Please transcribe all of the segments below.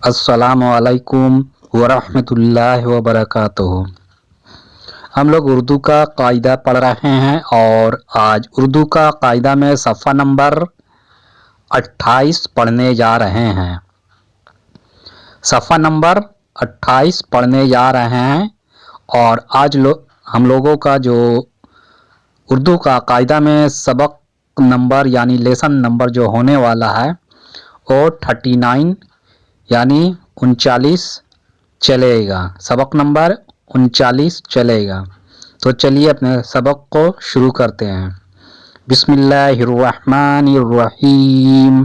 السلام علیکم ورحمۃ اللہ وبرکاتہ۔ ہم لوگ اردو کا قاعدہ پڑھ رہے ہیں اور آج اردو کا قاعدہ میں صفحہ نمبر 28 پڑھنے جا رہے ہیں۔ صفحہ نمبر 28 پڑھنے جا رہے ہیں اور آج ہم لوگوں کا جو اردو کا قاعدہ میں سبق نمبر یعنی لیسن نمبر جو ہونے والا ہے وہ 39 یعنی 39 چلے گا۔ سبق نمبر 39 چلے گا۔ تو چلیے اپنے سبق کو شروع کرتے ہیں۔ بسم اللہ الرحمن الرحیم۔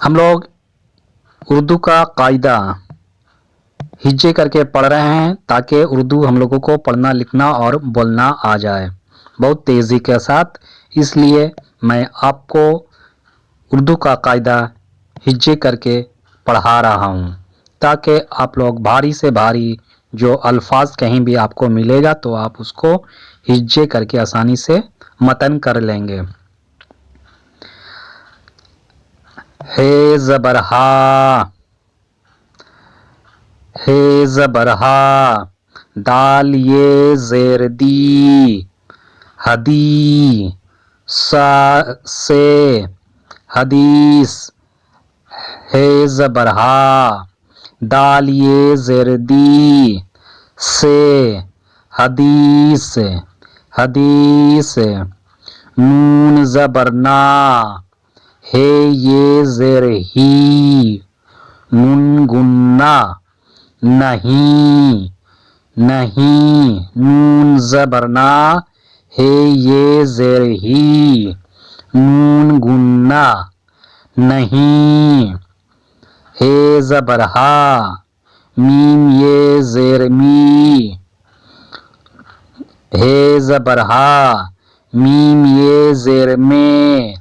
ہم لوگ اردو کا قاعدہ ہجے کر کے پڑھ رہے ہیں تاکہ اردو ہم لوگوں کو پڑھنا لکھنا اور بولنا آ جائے بہت تیزی کے ساتھ۔ اس لیے میں آپ کو اردو کا قاعدہ ہجے کر کے پڑھا رہا ہوں تاکہ آپ لوگ بھاری سے بھاری جو الفاظ کہیں بھی آپ کو ملے گا تو آپ اس کو ہجے کر کے آسانی سے متن کر لیں گے۔ ہے زبر ہا، ہے زبر ہا، دال یہ زیر دی، ہدی، سا سے، حدیث، ہے زبر ہا، دال یہ زیر دی، سے، حدیث، حدیث، نون زبر نا، ہے یہ زیر ہی، نون گنا، نہیں، نہیں، نون زبر نا، ہے یہ زیر ہی، نون گنا، نہیں، ہے زبر ہا، میم یہ زیر می، ہے زبر ہا، میم یہ زیر میں،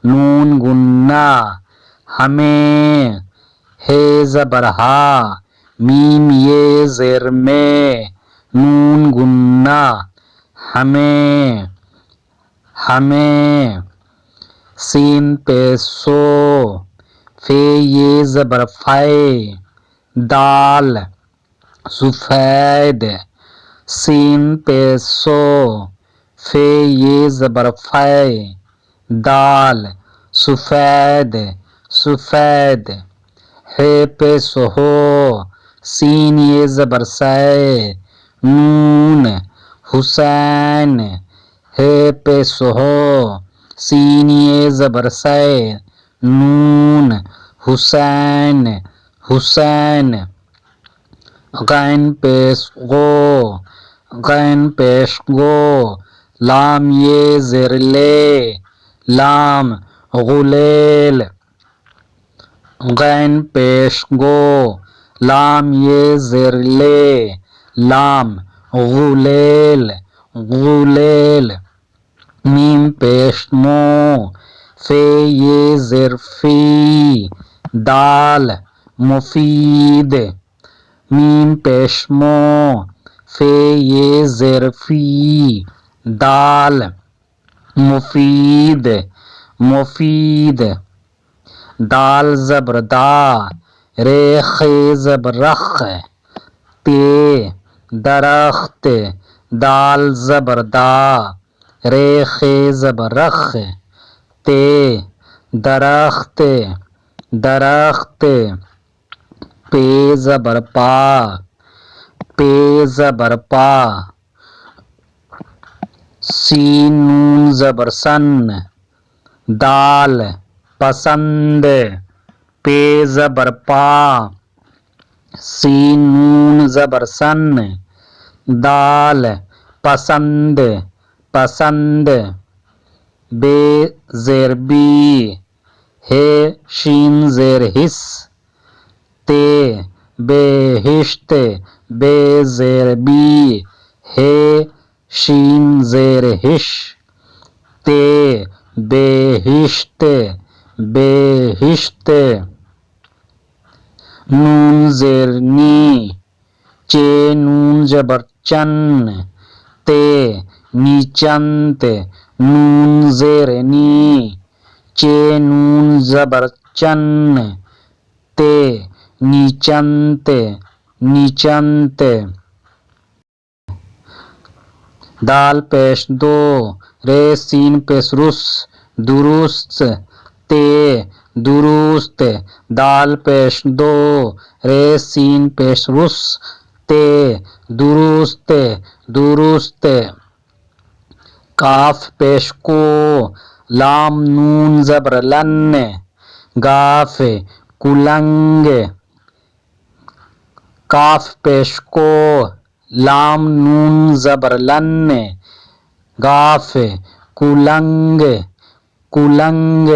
نون گنا، ہمیں، ہے زبر ہا، میم یہ زیر میں، نون گنا، ہمیں، ہمیں، سین پہ سو، فے یہ زبر فے، دال، سفید، سین پہ سو، فے یہ زبر فے، دال، سفید، سفید، ہے پہ سہو، سین یہ زبر سے، نون، حسین، ہے پہ سہو، سین یہ زبر سے، نون، حسین، حسین، غین پیش گو، غین پیش گو، لام یہ زیر لے، لام، غلیل، غین پیش گو، لام یہ زیر لے، لام، غلیل، غلیل، میم پیش مو، فے یہ زیر فی، دال، مفید، میم پیش مو، فے یہ زیر فی، دال، مفید، مفید، دال زبر دا، رے خے زبر رخ، تے، درخت، دال زبر دا، رے خے زبر رخ، تے، درخت، درخت، پے زبر پا، پے زبر پا، سین نون زبر سن، دال، پسند، پے زبر پا، سین نون زبر سن، دال، پسند، پسند، بے زیر بی، ہے شین زیر حس، تے، بہشت، بے زیر بی، ہے شین زیر ہش، تے، بہشت، بہشت، نون زیر نی، چے نون زبر چن، تے، نیچنت، نون زیر نی، چے نون زبر چن تے نیچنتے نیچنتے دال پیش دو رے سین پیش رس درست تے درست دال پیش دو رے سین پیش رس تے درست درست کاف پیش کو لام نون زبر لن گاف کلنگ کاف پیش کو لام نون زبر لن گاف کلنگ کلنگ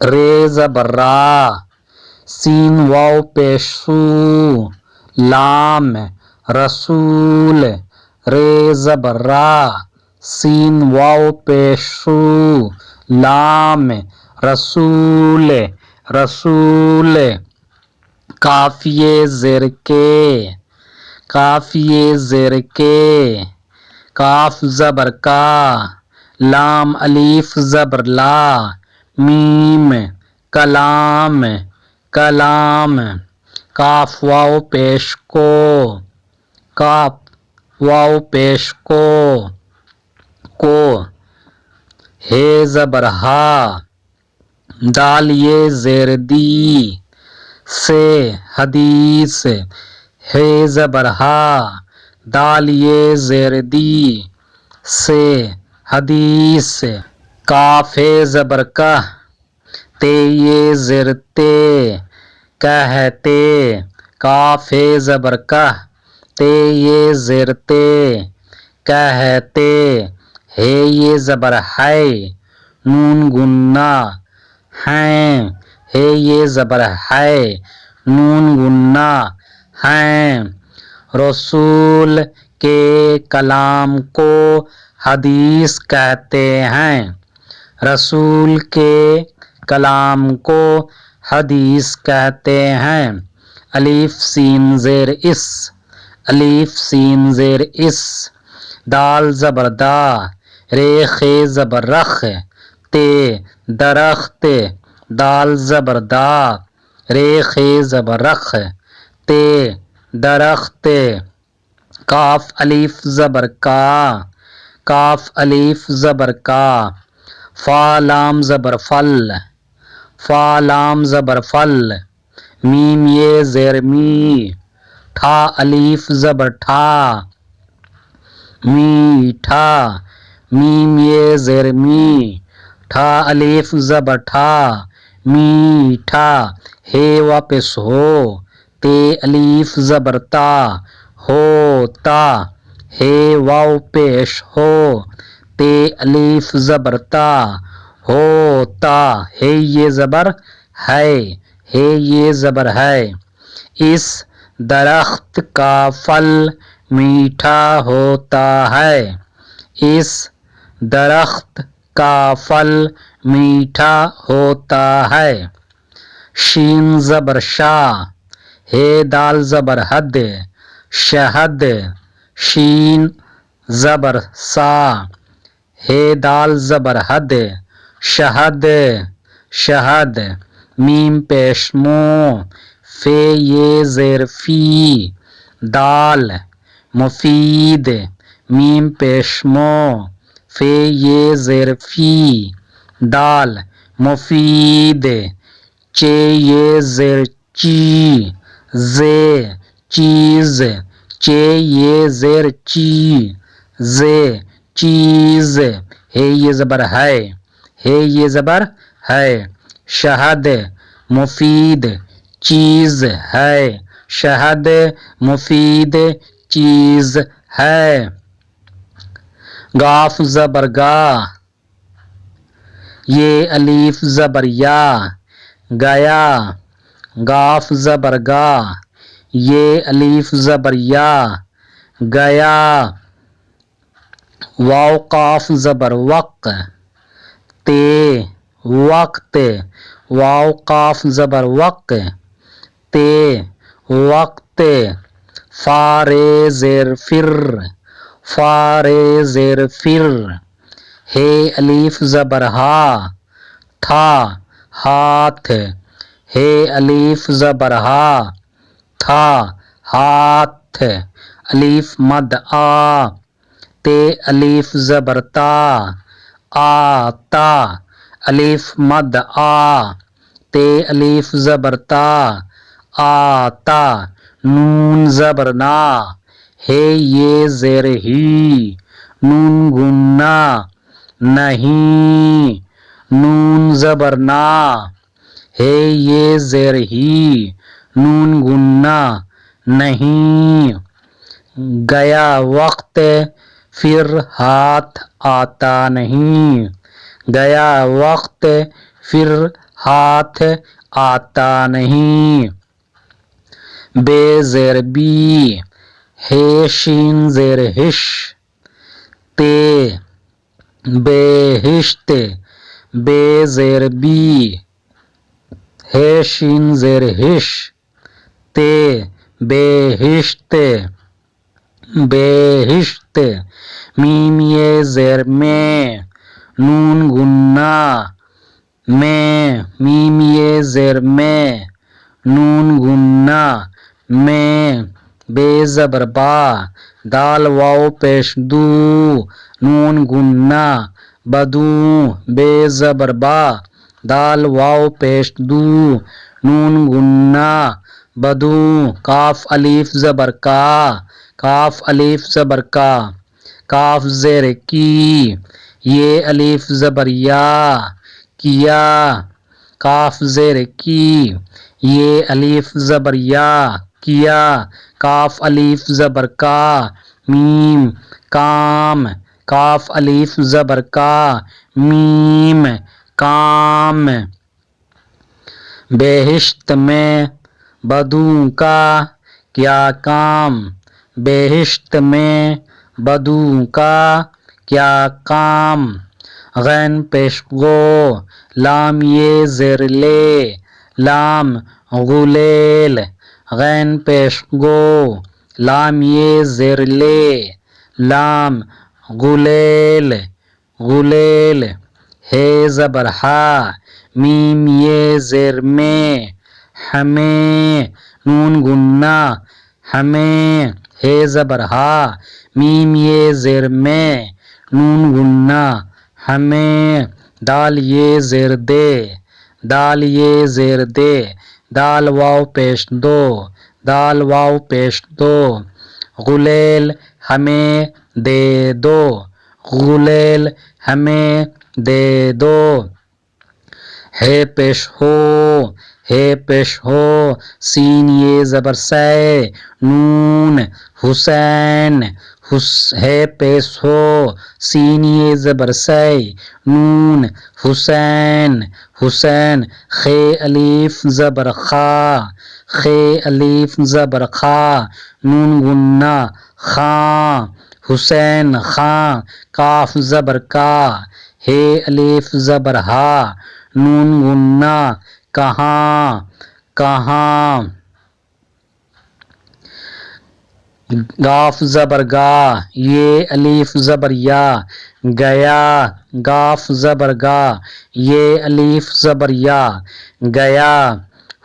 رے زبر را سین واو پیش سو لام رسول رے زبر را سین واو پیش سو لام رسول رسول کافیے زیر کے کافیے زیر کے کاف زبر کا لام الف زبر لا میم کلام کلام کاف واو پیش کو کاف واو پیش کو ہے زبر ہا دال یہ زیر دی سے حدیث ہے زبر ہا دال یہ زیر دی سے حدیث کاف ہے زبر کا تے یہ زیر تے کہتے کاف ہے زبر کا تے یہ زیر تے کہتے ہے یہ زبر ہے نون گنا ہیں ہے یہ زبر ہے نون گنا ہیں رسول کے کلام کو حدیث کہتے ہیں رسول کے کلام کو حدیث کہتے ہیں الف سین زیر اس الف سین زیر اس دال زبر دا رے خے زبر رخ تے درخت دال زبر دا رے خے زبر رخ تے درخت کاف الف زبر کا کاف الف زبر کا فا لام زبر فل فا لام زبر فل میم یہ زیر می ٹھا الف زبر ٹھا میٹھا میم یہ زیر می ٹھا الف زبر ٹھا میٹھا ہے واپس ہو تے الف زبر تا ہوتا ہے واو پیش ہو تے الف زبر تا ہوتا ہے یہ زبر ہے یہ زبر ہے اس درخت کا پھل میٹھا ہوتا ہے اس درخت کا پھل میٹھا ہوتا ہے شین زبر شا ہے دال زبر حد شہد شین زبر سا ہے دال زبر حد شہد شہد میم پیش مو فے یہ زیر فی دال مفید میم پیش مو فے یہ زیر فی دال مفید چے یہ زیر چی زے چیز چے یہ زیر چی زے چیز ہے یہ زبر ہے یہ زبر ہے شہد مفید چیز ہے شہد مفید چیز ہے گاف زبر گا یہ الف زبر یا گیا گاف زبر گا یہ الف زبر یا گیا واو قاف زبر وق تے وقت واو قاف زبر وق تے وقت فا رے زیر فر فا رے زیر فر ہے الف زبر ہا تھا ہاتھ ہے الف زبر ہا تھا ہاتھ الف مد آ تے الف زبر تا آتا الف مد آ تے الف زبر تا آتا نون زبر نا ہے یہ زیر ہی نون گنا نہیں نون زبر نا ہے یہ زیر ہی نون گنا نہیں گیا وقت پھر ہاتھ آتا نہیں گیا وقت پھر ہاتھ آتا نہیں بے زیر بی ہے شین زیر ہش تے بہشت بے زیر بی ہے شین زیر ہش تے بہشت بہشت میم یہ زیر میں نون گنا میں میم یہ زیر میں نون گنا میں بے زبر با دال واو پیش دو نون گنا بدو بے زبر با دال واو پیش دو نون گنا بدو کاف الف زبر کا کاف الف زبر کا کاف زیر کی یہ الف زبر یا کیا کاف زیر کی یہ الف زبر یا کیا کاف الف زبر کا میم کام کاف الف زبر کا میم کام بہشت میں بدو کا کیا کام بہشت میں بدو کا کیا کام غین پیش گو لام یہ زیر لے لام غلیل غین پیش گو لام یہ زیر لے لام غلیل غلیل ہے زبر ہا میم یہ زیر میں ہمیں نون گنا ہمیں ہے زبر ہا میم یہ زیر میں نون گنا ہمیں دال یہ زیر دے دال یہ زیر دے دال واو پیش دو دال واو پیش دو غلیل ہمیں دے دو غلیل ہمیں دے دو ہے پیش ہو سین یہ زبر سے نون حسین ہے پیش ہو سین یہ زبر سے نون حسین حسین خے الف زبر خا خے الف زبر خا نون گنا خاں حسین خاں کاف زبر کا ہے الف زبر ہا نون گنا کہاں کہاں گاف زبر گا یہ الف زبر یا گیا گاف زبر گا یہ الف زبر یا گیا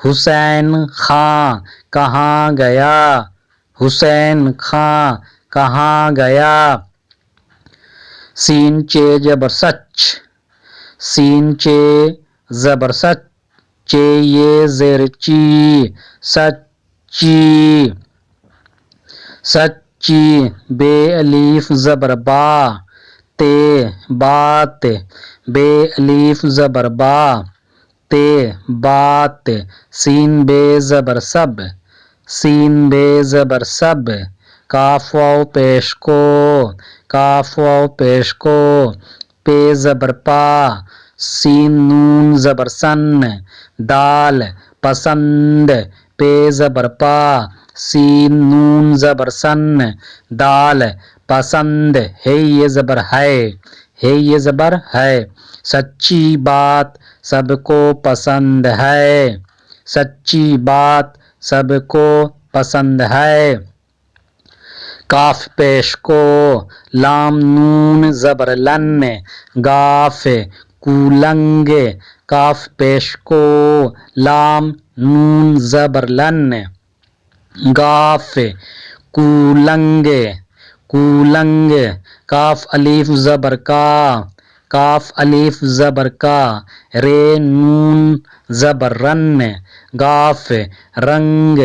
حسین خاں کہاں گیا حسین خاں کہاں گیا سین چے زبر سچ سین چے زبر سچ چے یہ زیر چی سچی سچی بے الف زبر با تے بات بے الف زبر با تے بات سین بے زبر سب سین بے زبر سب کاف واو پیش کو کاف واو پیش کو پے زبر پا سین نون زبر سن دال پسند پے زبر پا سین نون زبر سن دال پسند ہے یہ زبر ہے یہ زبر ہے سچی بات سب کو پسند ہے سچی بات سب کو پسند ہے کاف پیش کو، لام نون زبر لن، گاف کولنگ، کاف پیش کو، لام نون زبر لن، گاف کولنگ، کولنگ، کاف الف زبر کا، کاف الف زبر کا، رے نون زبر رن، گاف رنگ،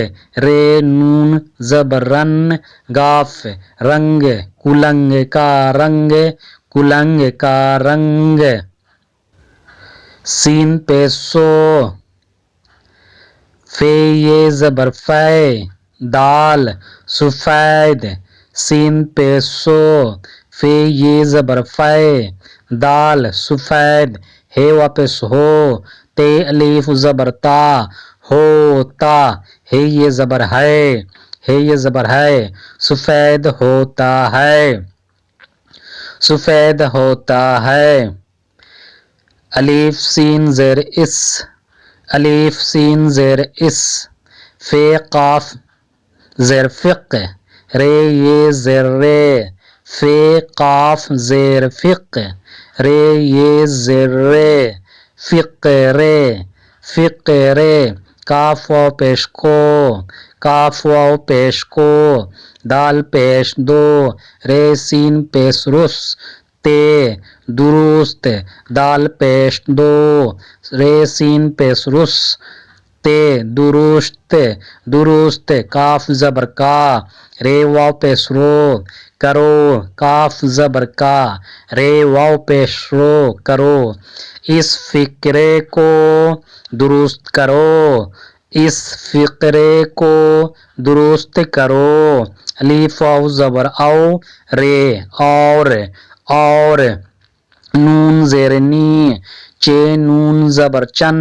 رے نون زبر رن، گاف رنگ، کولنگ کا رنگ، کولنگ کا رنگ، سین پیسو، فے یہ زبر فے، دال سفید، سین پیسو، فے یہ زبر فے، دال سفید، ہے واپس ہو، تے الف زبر تا، ہوتا، ہے یہ زبر ہے، ہے یہ زبر ہے، سفید ہوتا ہے، سفید ہوتا ہے، الف سین زیر اس، الف سین زیر اس، فے قاف زیر فق، رے یہ زیر رے، فے قاف زیر فق، رے یہ زیر رے، فق رے، فق رے، کاف واو پیش کو، کاف واو پیش کو، دال پیش دو، رے سین پیش رس، تے درست، دال پیش دو، رے سین پیش رس، تے درست، درست، کاف زبر کا، رے واو پیش رو، کرو، کاف زبر کا، رے واو پیش رو، کرو، اس فقرے کو درست کرو، اس فقرے کو درست کرو، الف واو زبر او، رے، اور، اور، نون زیر نی، چے نون زبر چن،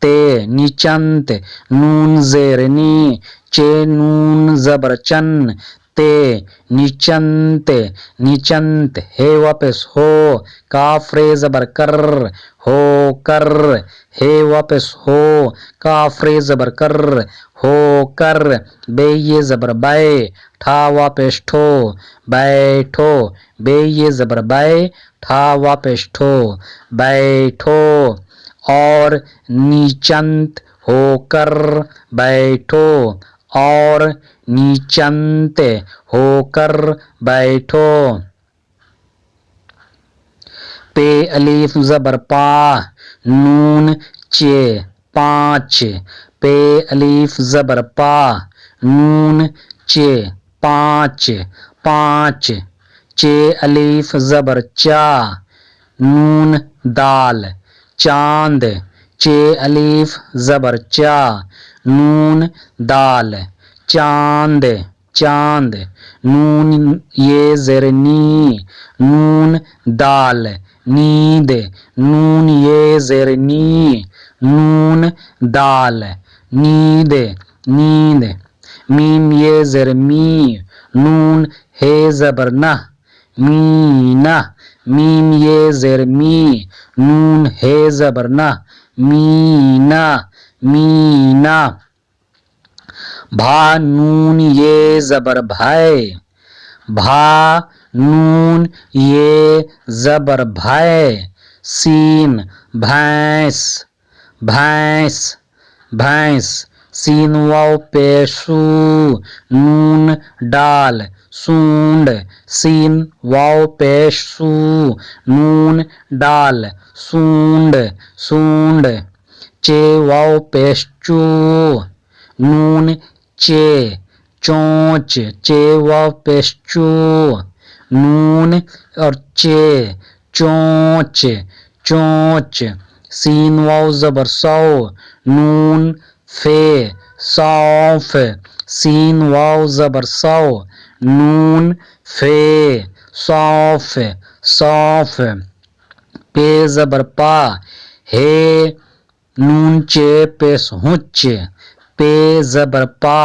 تے نیچنت، نون زیر نی، چے نون زبر چن، تے نیچنت، نیچنت، ہے واپس ہو، کاف رے زبر کر، ہو کر، ہے واپس ہو، کاف رے زبر کر، ہو کر، بے یہ زبر بے، ٹھا واپس ٹھو، بیٹھو، بے یہ زبر بے، ٹھا واپس ٹھو، بیٹھو، اور نیچنت، ہو کر بیٹھو، اور نیچنت، ہو کر بیٹھو، پے الف زبر پا، نون چے، پانچ، پے الف زبر پا، نون چے، پانچ، پانچ، چے الف زبر چا، نون دال، چاند، چے الف زبر چا، نون دال، چاند، چاند، نون یہ زیر نی، نون دال، نیند، نون یہ زیر نی، نون دال، نیند، نیند، میم یہ زیر می، نون ہے زبر نہ، مینہ، میم یہ زیر می، نون ہے زبر نہ، مینہ، مینہ، بھا نون یہ زبر بھائے، بھا نون یہ زبر بھائے، سین بھینس، بھینس، بھینس، سین واو پیشو، نون ڈال، سونڈ، سین واو پیشو، نون ڈال، سونڈ، سونڈ، چے واو پیش چو، نون چے، چونچ، چے واو پیش چو، نون اور چے، چونچ، چونچ، سین واو زبر سو، نون فے، سونف، سین واو زبر سو، نون فے، سونف، سونف، پے زبر پا، ہے، نون چے پیش ہنچ، پے زبر پا،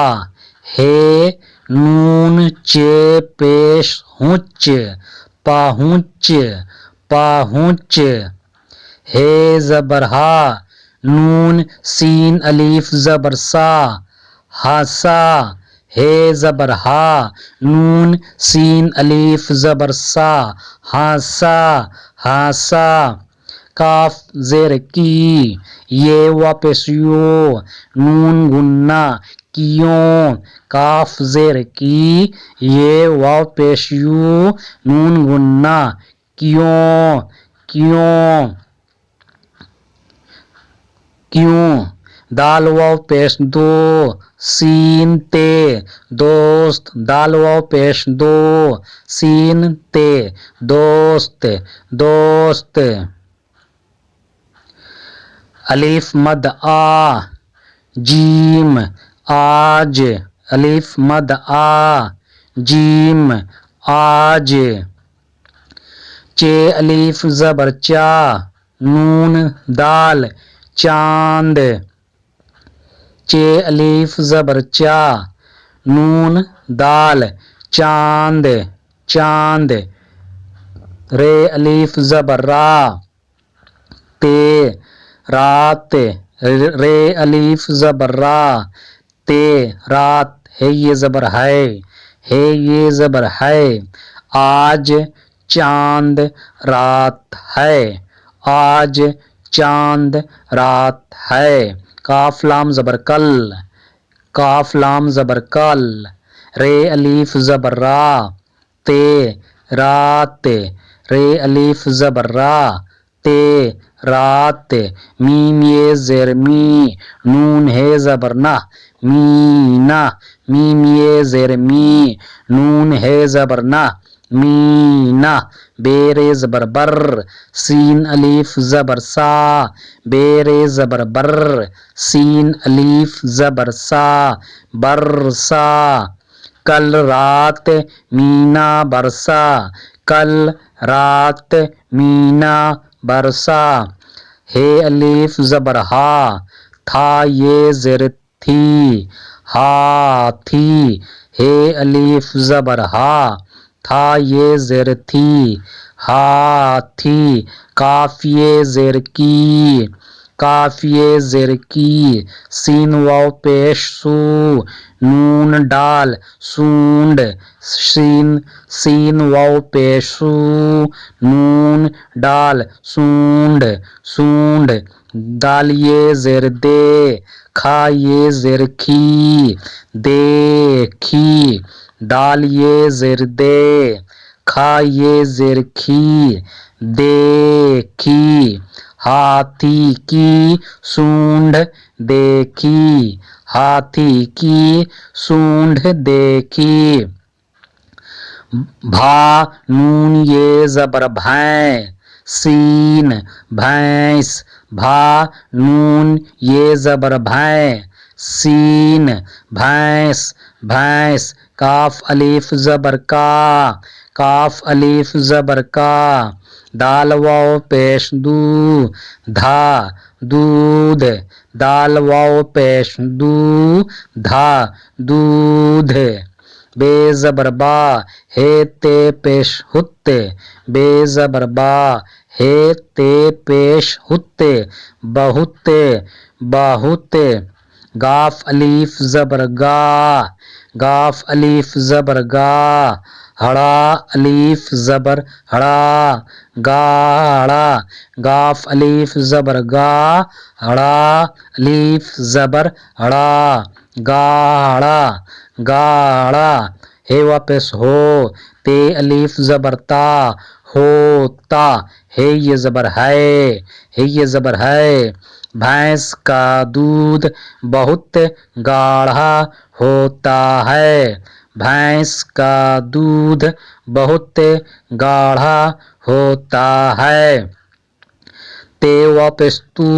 ہے، نون چے پیش ہنچ، پاہنچ، پاہنچ، ہے زبر ہا، نون سین الف زبر سا، ہاسا، ہے زبر ہا، نون سین الف زبر سا، ہاسا ہاسا، کاف زیر کی، یہ واو پیش یو، نون گنا کیوں، کاف زیر کی، یہ واو پیش یو، نون گنا کیوں کیوں کیوں، دال واو پیش دو، سین تے، دوست، دال واو پیش دو، سین تے، دوست دوست، الف مد آ، جیم آج، الف مد آ، جیم آج، چے الف زبر چا، نون دال، چاند، چے الف زبر چا، نون دال، چاند چاند، رے الف زبر را، تے، رات، رے الف زبر را، تے، رات، ہے یہ زبر ہے، ہے یہ زبر ہے، آج چاند رات ہے، آج چاند رات ہے، کاف لام زبر کل، کاف لام زبر کل، رے الف زبر را، تے، رات، رے الف زبر را، تے، رات، میم یہ زیر می، نون ہے زبر نہ، مینا، میم یہ زیر می، نون ہے زبر نہ، مینا، بے زبر بر، سین الف زبر سا، بے زبر بر، سین الف زبر سا، برسا، کل رات مینا برسا، کل رات مینا برسا، ہے الف زبر ہا، تھا یہ زیر تھی، ہاتھی، ہے الف زبر ہا، تھا یہ زیر تھی، ہاتھی، کاف یہ زیر کی، کاف یہ زیر کی، سین واو پیش سو، نون ڈال، سونڈ، سین سین واو پیش سو، نون ڈال، سونڈ سونڈ، دال یہ زیر دے، کھا یہ زیر کھی، دیکھی، دال یہ زیر دے، کھا یہ زیر کھی، دیکھی، ہاتھی کی سونڈ دیکھی، ہاتھی کی سونڈ دیکھی، بھا، نون یہ زبر بھیں، سین، بھینس، بھا، نون یہ زبر بھیں، سین، بھینس بھینس، کاف الف زبر کا، کاف الف زبر کا، دال واو پیش دو، دھا، دودھ، دال واو پیش دو، دھا، دودھ، بے زبر با، ہے تے پیش ہوتے، بے زبر با، ہے تے پیش ہوتے، بہت بہت، گاف الف زبر گا، گاف الف زبر گا، ہڑا الف زبر ہڑا، گاڑا، گاف الف زبر گا، ہڑا الف زبر ہڑا، گاڑا گاڑا، ہے واپس ہو، تے الف زبر تا، ہوتا، ہے یہ زبر ہے، ہے یہ زبر ہے، بھینس کا دودھ بہت گاڑھا ہوتا ہے، بھینس کا دودھ بہت گاڑھا ہوتا ہے، تے واپس تو،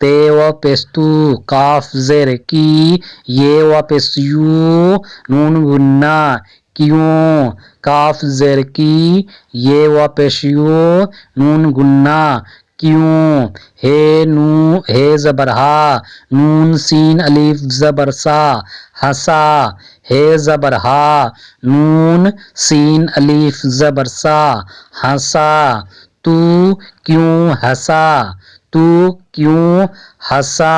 تے واپس تو، کاف زیر کی، یہ واپس یو، نون گنا کیوں، کاف زیر کی، یہ واپس یو، نون گنا کیوں، ہے زبر ہا، نون سین الف زبر سا، ہسا، ہے زبر ہا، نون سین الف زبر سا، ہسا، تو کیوں ہسا، تو کیوں ہسا،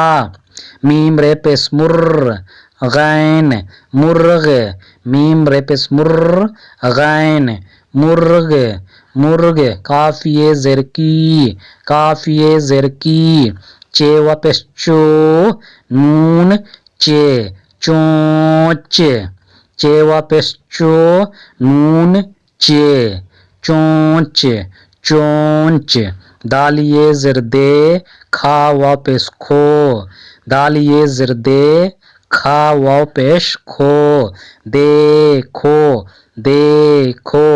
میم رے پیش مر، غین مرغ میم ریپس مر غین مرغ مرغ کاف یہ زیر کی کاف یہ زیر کی چے واپس چو نون چے چونچ چے واپس چو نون چے چونچ چونچ دال یہ زر دے کھا واپس کھو دال یہ زر دے کھا واپس کھو دیکھو دیکھو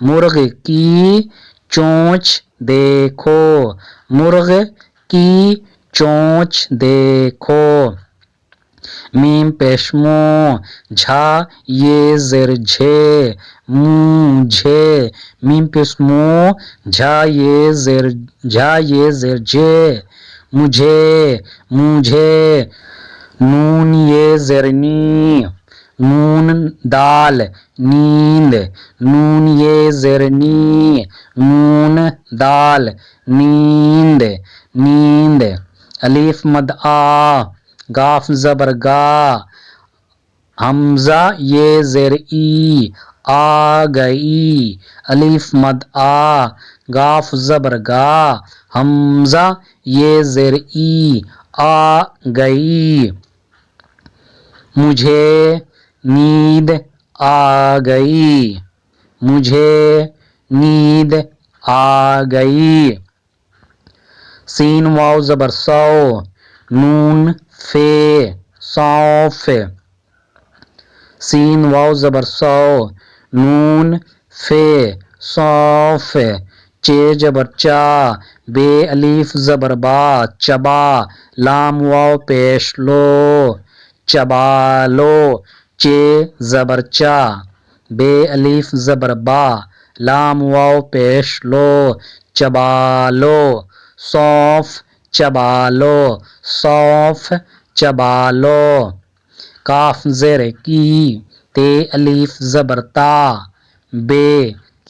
مرغ کی چونچ دیکھو مرغ کی چونچ دیکھو میم پیش مو جھا یہ زر جھے مجھے میم پیش مو جھا یہ زر جھے مجھے مجھے نون یہ زر نی نون دال نیند نون یہ زر نی نون دال نیند نیند الف مد آ گاف زبر گا حمزہ یہ زیر ای آ گئی الف مد آ گاف زبر گا حمزہ یہ زیر ای آ گئی مجھے نیند آ گئی مجھے نیند آ گئی سین واو زبر سو نون فے سونف سین واو زبر سو نون فے سونف چے جبر چا بے الف زبر با چبا لام واو پیش لو چبا لو چے زبر چا بے الف زبر با لام واو پیش لو چبا لو سونف چبا لو سونف چبا لو کاف زیر کی تے الف زبر تا بے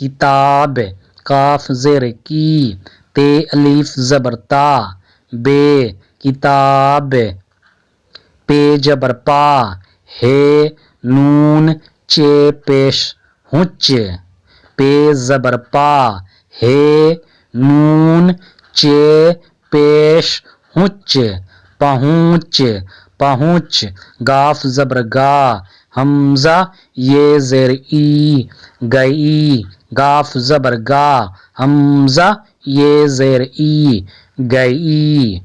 کتاب کاف زیر کی تے الف زبر تا بے کتاب پے جبر پا ہے نون چے پیش ہنچ پے زبر پا ہے نون چے پیش ہنچ پہنچ پہنچ گاف زبر گا حمزہ یہ زیر ای گئی گاف زبر گا حمزہ یہ زیر ای گئی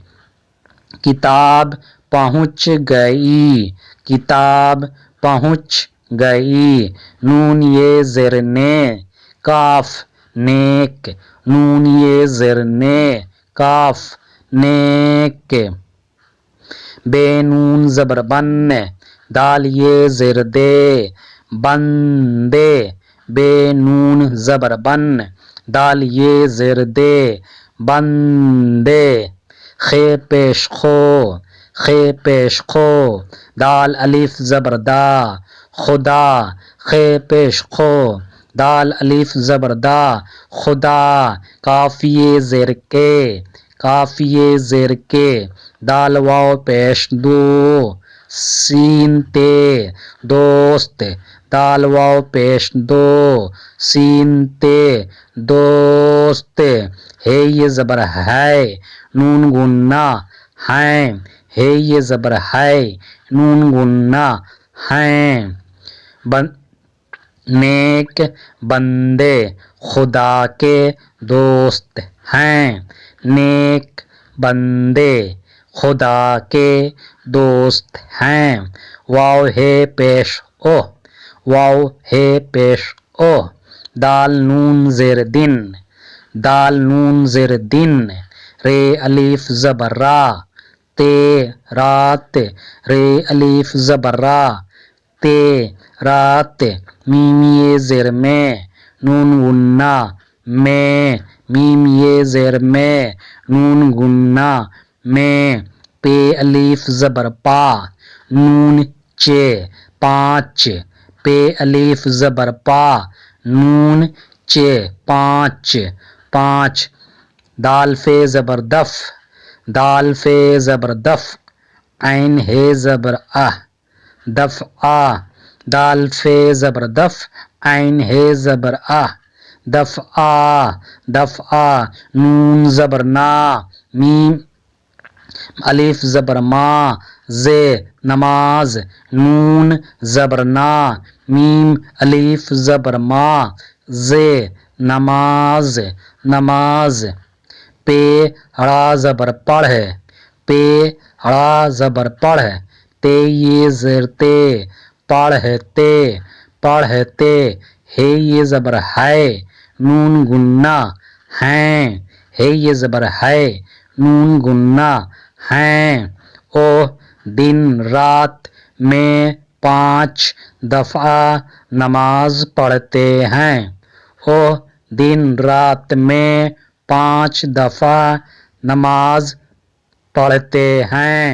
کتاب پہنچ گئی کتاب پہنچ گئی نون یہ زیر نے کاف نیک نون یہ زیر نے کاف نیک بے نون زبر بن دال یہ زیر دے بندے بے نون زبر بن دال یہ زیر دے بندے خے پیش خو خے پیش خو دال الف زبر دا خدا خے پیش خو دال الف زبر دا خدا کافیے زیر کے کافیے زیر کے دال واو پیش دو سین تے دوست دال واو پیش دو سین تے دوست ہے یہ زبر ہے نون گنا ہیں ہے یہ زبر ہے نون گنا ہیں نیک بندے خدا کے دوست ہیں نیک بندے خدا کے دوست ہیں واو ہے پیش او واو ہے پیش او دال نون زیر دن دال نون زیر دن رے الف زبر را تے رات رے الف زبر را تے رات میم یہ زیر میں نون گنا میں میم یہ زیر میں نون گنا میں پے الف زبر پا نون چے پانچ پے الف زبر پا نون چے پانچ پانچ دال فے زبر دف دال فے زبر دف عین ہے زبر اہ دفعہ، دال فے زبر دف، عین ہے زبر آ، دفعہ دفعہ، نون زبر نا، میم الف زبر ما، زے نماز، نون زبر نا، میم الف زبر ما، زے نماز نماز، پے ہڑا زبر پڑھ، پے ہڑا زبر پڑھ، تے یہ زیر تے، پڑھتے پڑھتے، ہے یہ زبر ہے، نون گنا ہیں، ہے یہ زبر ہے، نون گنا ہیں، او دن رات میں 5 دفعہ نماز پڑھتے ہیں، او دن رات میں 5 دفعہ نماز پڑھتے ہیں۔